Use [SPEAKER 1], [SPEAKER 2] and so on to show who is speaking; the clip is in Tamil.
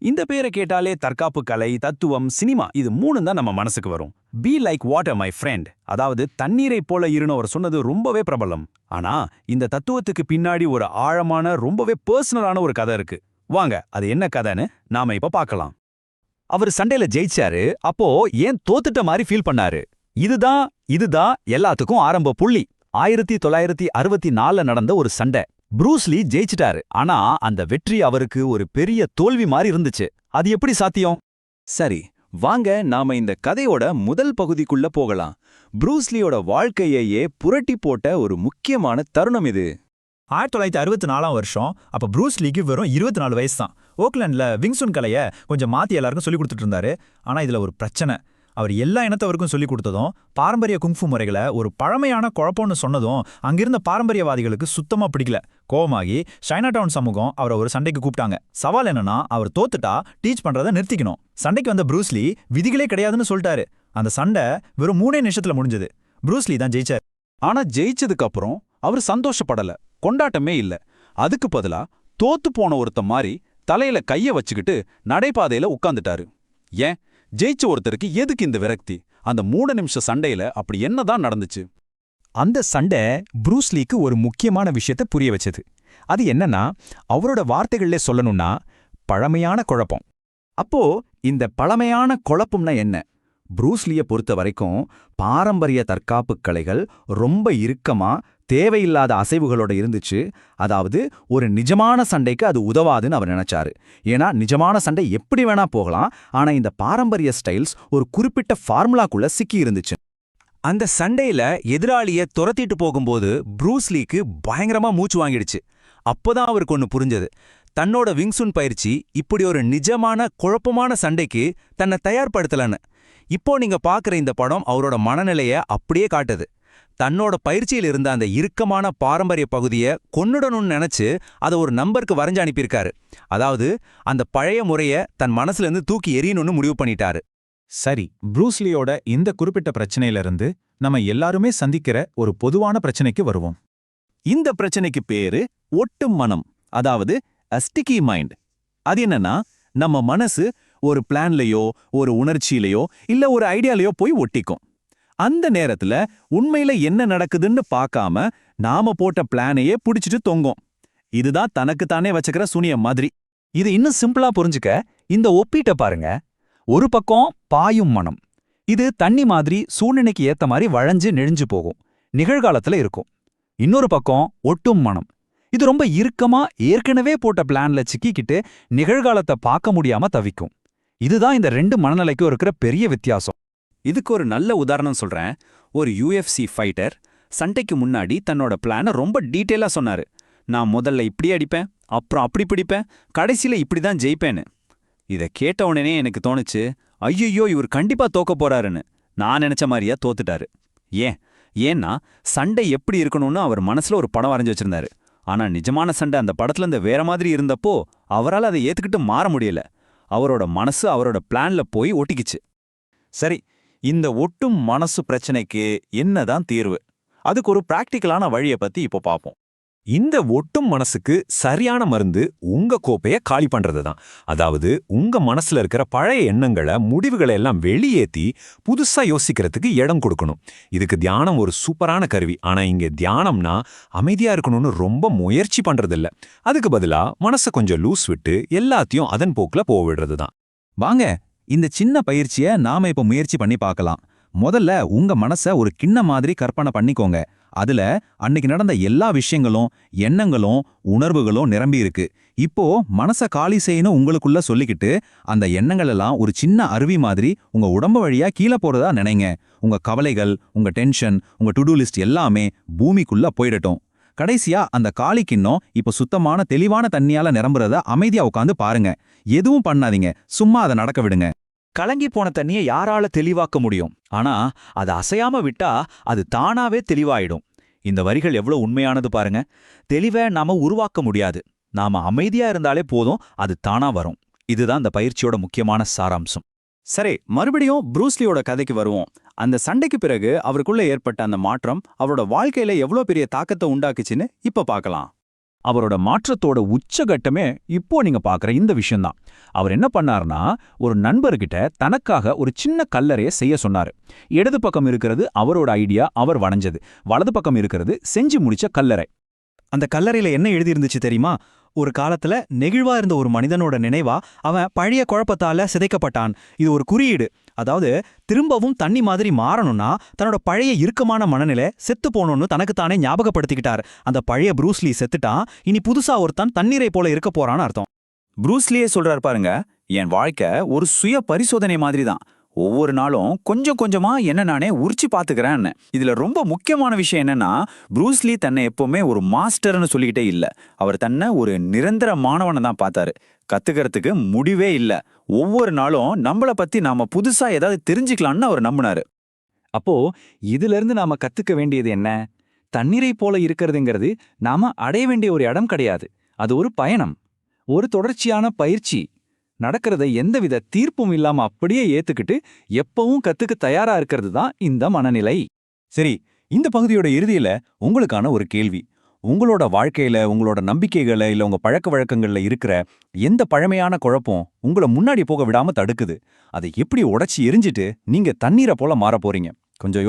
[SPEAKER 1] இந்த பேரை கேட்டாலே தற்காப்பு கலை, தத்துவம், சினிமா இது மூணு தான் நம்ம மனசுக்கு வரும். Be like water my friend, அதாவது தண்ணீரை போல இருன்னு அவர் சொன்னது ரொம்பவே பிரபலம். ஆனா இந்த தத்துவத்துக்கு பின்னாடி ஒரு ஆழமான ரொம்பவே பர்சனலான ஒரு கதை இருக்கு. வாங்க அது என்ன கதைன்னு நாம இப்ப பார்க்கலாம். அவர் சண்டையில ஜெயிச்சாரு, அப்போ ஏன் தோத்துட்ட மாதிரி ஃபீல் பண்ணாரு? இதுதான் எல்லாத்துக்கும் ஆரம்ப புள்ளி. 1964 நடந்த ஒரு சண்டை. ப்ரூஸ்லி ஜெயிச்சிட்டாரு, ஆனா அந்த வெற்றி அவருக்கு ஒரு பெரிய தோல்வி மாதிரி இருந்துச்சு. அது எப்படி சாத்தியம்? சரி, வாங்க நாம இந்த கதையோட முதல் பகுதிக்குள்ள போகலாம். ப்ரூஸ்லியோட வாழ்க்கையையே புரட்டி போட்ட ஒரு முக்கியமான தருணம் இது.
[SPEAKER 2] 1964 அப்ப ப்ரூஸ்லிக்கு வெறும் 24 வயசு தான். ஓக்லாண்ட்ல விங்சுன் கலையை கொஞ்சம் மாத்தி எல்லாருக்கும் சொல்லிக் கொடுத்துட்டு இருந்தாரு. ஆனா இதுல ஒரு பிரச்சனை. அவர் எல்லா இனத்தவருக்கும் சொல்லிக் கொடுத்ததும் பாரம்பரிய குங்ஃபு முறைகளை ஒரு பழமையான குழப்பம்னு சொன்னதும் அங்கிருந்த பாரம்பரியவாதிகளுக்கு சுத்தமா பிடிக்கல. கோவமாகி சைனா டவுன் சமூகம் அவரை ஒரு சண்டைக்கு கூப்பிட்டாங்க. சவால் என்னன்னா, அவர் தோத்துட்டா டீச் பண்றதை நிறுத்திக்கணும். சண்டைக்கு வந்த ப்ரூஸ்லி விதிகளே கிடையாதுன்னு சொல்லிட்டாரு. அந்த சண்டை வெறும் 3 நிமிஷத்துல முடிஞ்சது. ப்ரூஸ்லி தான் ஜெயிச்சார்.
[SPEAKER 1] ஆனா ஜெயிச்சதுக்கு அப்புறம் அவர் சந்தோஷப்படல, கொண்டாட்டமே இல்ல. அதுக்கு பதிலா தோத்து போன ஒருத்த மாதிரி தலையில கைய வச்சுக்கிட்டு நடைபாதையில உட்கார்ந்துட்டாரு. ஏன் ஜெயிச்ச ஒருத்தருக்கு எதுக்கு இந்த விரக்தி? அந்த 3 நிமிஷ சண்டையில அப்படி என்னதான் நடந்துச்சு?
[SPEAKER 3] அந்த சண்டை ப்ரூஸ்லிக்கு ஒரு முக்கியமான விஷயத்த புரிய வச்சது. அது என்னன்னா, அவரோட வார்த்தைகள்ல சொல்லணும்னா பழமையான குழப்பம்.
[SPEAKER 1] அப்போ இந்த பழமையான குழப்பம்னா என்ன? ப்ரூஸ்லிய பொறுத்த வரைக்கும் பாரம்பரிய தற்காப்பு கலைகள் ரொம்ப இறுக்கமா தேவையில்லாத அசைவுகளோட இருந்துச்சு. அதாவது ஒரு நிஜமான சண்டைக்கு அது உதவாதுன்னு அவர் நினைச்சாரு. ஏன்னா நிஜமான சண்டை எப்படி வேணா போகலாம், ஆனா இந்த பாரம்பரிய ஸ்டைல்ஸ் ஒரு குறிப்பிட்ட ஃபார்முலாக்குள்ள சிக்கி இருந்துச்சு. அந்த சண்டையில எதிராளிய துரத்திட்டு போகும்போது ப்ரூஸ்லிக்கு பயங்கரமா மூச்சு வாங்கிடுச்சு. அப்போதான் அவருக்கு ஒன்று புரிஞ்சது. தன்னோட விங்சுன் பயிற்சி இப்படி ஒரு நிஜமான குழப்பமான சண்டைக்கு தன்னை தயார்படுத்தலன்னு. இப்போ நீங்க பாக்குற இந்த படம் அவரோட மனநிலைய அப்படியே காட்டுது. தன்னோட பயிற்சியில் இருந்த அந்த இறுக்கமான பாரம்பரிய பகுதியை கொன்னுடணும்னு நினைச்சு அதை ஒரு நம்பருக்கு வரைஞ்சு அனுப்பியிருக்காரு. அதாவது அந்த பழைய முறைய தன் மனசுல இருந்து தூக்கி எறியணும்னு முடிவு பண்ணிட்டாரு.
[SPEAKER 3] சரி, ப்ரூஸ்லியோட இந்த குறிப்பிட்ட பிரச்சனையிலிருந்து நம்ம எல்லாருமே சந்திக்கிற ஒரு பொதுவான பிரச்சனைக்கு வருவோம்.
[SPEAKER 1] இந்த பிரச்சனைக்கு பேரு ஒட்டும் மனம், அதாவது ஸ்டிக்கி மைண்ட். அது என்னன்னா, நம்ம மனசு ஒரு பிளான்லயோ ஒரு உணர்ச்சியிலையோ இல்ல ஒரு ஐடியாலயோ போய் ஒட்டிக்கும். அந்த நேரத்துல உண்மையில என்ன நடக்குதுன்னு பார்க்காம நாம போட்ட பிளானையே புடிச்சிட்டு தொங்கும். இதுதான் தனக்குத்தானே வச்சுக்கிற சூனியம் மாதிரி.
[SPEAKER 3] இது இன்னும் சிம்பிளா புரிஞ்சுக்க இந்த ஒப்பீட்டை பாருங்க. ஒரு பக்கம் பாயும் மனம், இது தண்ணி மாதிரி சூழ்நிலைக்கு ஏத்த மாதிரி வளைஞ்சு நெழிஞ்சு போகும், நிகழ்காலத்துல இருக்கும். இன்னொரு பக்கம் ஒட்டும் மனம், இது ரொம்ப இறுக்கமா ஏற்கனவே போட்ட பிளான்ல சிக்கிக்கிட்டு நிகழ்காலத்தை பார்க்க முடியாம தவிக்கும். இதுதான் இந்த 2 மனநிலைக்கும் இருக்கிற பெரிய வித்தியாசம்.
[SPEAKER 1] இதுக்கு ஒரு நல்ல உதாரணம் சொல்றேன். ஒரு UFC ஃபைட்டர் சண்டைக்கு முன்னாடி தன்னோட பிளானை ரொம்ப டீட்டெயிலா சொன்னாரு. நான் முதல்ல இப்படி அடிப்பேன், அப்புறம் அப்படி பிடிப்பேன், கடைசியில இப்படிதான் ஜெயிப்பேன்னு. இதை கேட்ட உடனே எனக்கு தோணுச்சு, ஐயோ இவர் கண்டிப்பா தோக்க போறாருன்னு. நான் நினைச்ச மாதிரியா தோத்துட்டாரு. ஏன்னா சண்டை எப்படி இருக்கணும்னு அவர் மனசுல ஒரு படம் வரைஞ்சு வச்சிருந்தாரு. ஆனா நிஜமான சண்டை அந்த படத்துல இருந்து வேற மாதிரி இருந்தப்போ அவரால் அதை ஏத்துக்கிட்டு மாற முடியல. அவரோட மனசு அவரோட பிளான்ல போய் ஒட்டிக்கிச்சு. சரி, இந்த ஒட்டும் மனசு பிரச்சனைக்கு என்னதான் தீர்வு? அதுக்கு ஒரு பிராக்டிக்கலான வழியை பத்தி இப்போ பார்ப்போம்.
[SPEAKER 4] இந்த ஒட்டும் மனசுக்கு சரியான மருந்து உங்க கோப்பைய காலி பண்றதுதான். அதாவது உங்க மனசுல இருக்கிற பழைய எண்ணங்களை, முடிவுகளை எல்லாம் வெளியேத்தி புதுசா யோசிக்கிறதுக்கு இடம் கொடுக்கணும். இதுக்கு தியானம் ஒரு சூப்பரான கருவி. ஆனா இங்க தியானம்னா அமைதியா இருக்கணும்னு ரொம்ப முயற்சி பண்றதில்ல. அதுக்கு பதிலா மனசை கொஞ்சம் லூஸ் விட்டு எல்லாத்தையும் அதன் போக்குல போக விடுறதுதான்.
[SPEAKER 1] வாங்க இந்த சின்ன பயிற்சியை நாம இப்ப முயற்சி பண்ணி பார்க்கலாம். முதல்ல உங்க மனசை ஒரு கிண்ண மாதிரி கற்பனை பண்ணிக்கோங்க. அதுல அன்னைக்கு நடந்த எல்லா விஷயங்களும், எண்ணங்களும், உணர்வுகளும் நிரம்பி இருக்கு. இப்போ மனசை காலி செய்யணும் உங்களுக்குள்ள சொல்லிக்கிட்டு அந்த எண்ணங்கள் எல்லாம் ஒரு சின்ன அருவி மாதிரி உங்க உடம்பு வழியா கீழே போறதா நினைங்க. உங்க கவலைகள், உங்க டென்ஷன், உங்க டு டூ லிஸ்ட் எல்லாமே பூமிக்குள்ள போயிடட்டும். கடைசியா அந்த காலி கிண்ணம் இப்ப சுத்தமான தெளிவான தண்ணியால நிரம்புறத அமைதியா உட்காந்து பாருங்க. எதுவும் பண்ணாதீங்க, சும்மா அதை நடக்க விடுங்க.
[SPEAKER 3] கலங்கி போன தண்ணியை யாரால தெளிவாக்க முடியும்? ஆனா அதை அசையாம விட்டா அது தானாவே தெளிவாயிடும். இந்த வரிகள் எவ்வளவு உண்மையானது பாருங்க. தெளிவை நாம உருவாக்க முடியாது, நாம அமைதியா இருந்தாலே போதும், அது தானா வரும். இதுதான் இந்த பயிற்சியோட முக்கியமான சாராம்சம்.
[SPEAKER 1] சரி, மறுபடியும் ப்ரூஸ்லியோட கதைக்கு வருவோம். அந்த சண்டைக்கு பிறகு அவருக்குள்ள ஏற்பட்ட அந்த மாற்றம் அவரோட வாழ்க்கையில எவ்வளோ பெரிய தாக்கத்தை உண்டாக்குச்சுன்னு இப்ப பார்க்கலாம்.
[SPEAKER 3] அவரோட மாற்றத்தோட உச்சகட்டமே இப்போ நீங்க பார்க்குற இந்த விஷயம்தான். அவர் என்ன பண்ணார்னா, ஒரு நண்பர்கிட்ட தனக்காக ஒரு சின்ன கல்லறையை செய்ய சொன்னாரு. இடது பக்கம் இருக்கிறது அவரோட ஐடியா, அவர் வரைஞ்சது. வலது பக்கம் இருக்கிறது செஞ்சு முடிச்ச கல்லறை.
[SPEAKER 2] அந்த கல்லறையில என்ன எழுதியிருந்துச்சு தெரியுமா? ஒரு காலத்துல நெகிழ்வா இருந்த ஒரு மனிதனோட நினைவா அவன் பழைய குழப்பத்தால சிதைக்கப்பட்டான். இது ஒரு குறியீடு. அதாவது திரும்பவும் தண்ணி மாதிரி மாறணும்னா தன்னோட பழைய இறுக்கமான மனநிலை செத்து போகணும்னு தனக்குத்தானே ஞாபகப்படுத்திக்கிட்டார். அந்த பழைய ப்ரூஸ்லி செத்துட்டான், இனி புதுசா ஒருத்தன் தண்ணீரை போல இருக்க போறான்னு அர்த்தம்.
[SPEAKER 5] ப்ரூஸ்லியே சொல்றார் பாருங்க, என் வாழ்க்கை ஒரு சுய பரிசோதனை மாதிரி தான். ஒவ்வொரு நாளும் கொஞ்சம் கொஞ்சமா என்ன நானே உரிச்சு பாத்துக்கிறேன்னு. இதுல ரொம்ப முக்கியமான விஷயம் என்னன்னா, ப்ரூஸ்லி தன்னை எப்பவுமே ஒரு மாஸ்டர்னு சொல்லிக்கிட்டே இல்ல. அவர் தன்னை ஒரு நிரந்தர மாணவனை தான் பார்த்தாரு. கத்துக்கிறதுக்கு முடிவே இல்ல. ஒவ்வொரு நாளும் நம்மள பத்தி நாம புதுசா ஏதாவது தெரிஞ்சுக்கலாம்னு அவர் நம்பினாரு.
[SPEAKER 3] அப்போ இதிலிருந்து நாம கத்துக்க வேண்டியது என்ன? தண்ணீரை போல இருக்கிறதுங்கிறது நாம அடைய வேண்டிய ஒரு இடம் கிடையாது. அது ஒரு பயணம், ஒரு தொடர்ச்சியான பயிற்சி. நடக்கிறத எந்தவித தீர்ப்பும் இல்லாம அப்படியே ஏத்துக்கிட்டு எப்பவும் கத்துக்க தயாரா இருக்கிறது தான் இந்த மனநிலை.
[SPEAKER 1] சரி, இந்த பகுதியோட இறுதியில உங்களுக்கான ஒரு கேள்வி. உங்களோட வாழ்க்கையில, உங்களோட நம்பிக்கைகள இல்ல உங்க பழக்க வழக்கங்கள்ல இருக்கிற எந்த பழமையான குழப்பம் உங்களை முன்னாடி போக விடாம தடுக்குது? அதை எப்படி உடைச்சி எரிஞ்சிட்டு நீங்க தண்ணீரை போல மாறப் போறீங்க? கொஞ்சம்